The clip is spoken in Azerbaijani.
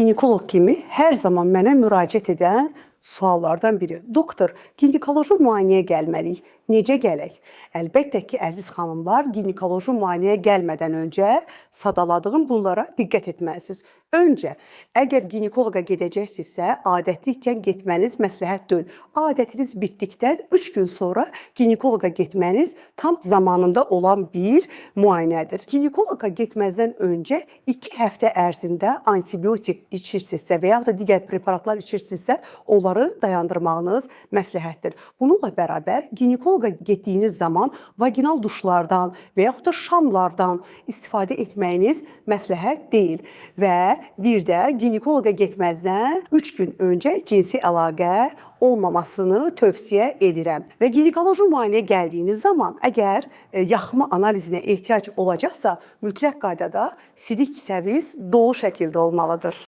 ginekolog kimi hər zaman mənə müraciət edən suallardan biri. Doktor, ginekoloji müayinəyə gəlməliyik. Necə gələk? Əlbəttə ki, əziz xanımlar, ginekoloji müayinəyə gəlmədən öncə sadaladığım bunlara diqqət etməlisiniz. Öncə, əgər ginekoloqa gedəcəksinizsə, adətlikən getməniz məsləhət deyil. Adətiniz bitdikdən 3 gün sonra ginekoloqa getməniz tam zamanında olan bir müayinədir. Ginekoloqa getməzdən öncə 2 həftə ərzində antibiotik içirsinizsə və yaxud da digər preparatlar içirsinizsə, onları dayandırmağınız məsləhətdir. Bununla bərabər ginekoloqa getdiyiniz zaman vaginal duşlardan və yaxud da şamlardan istifadə etməyiniz məsləhət deyil və bir də ginekoloqa getməzdən 3 gün öncə cinsi əlaqə olmamasını tövsiyə edirəm. Və ginekoloji müayinəyə gəldiyiniz zaman əgər yaxma analizinə ehtiyac olacaqsa, mütləq qaydada sidik kisəviz dolu şəkildə olmalıdır.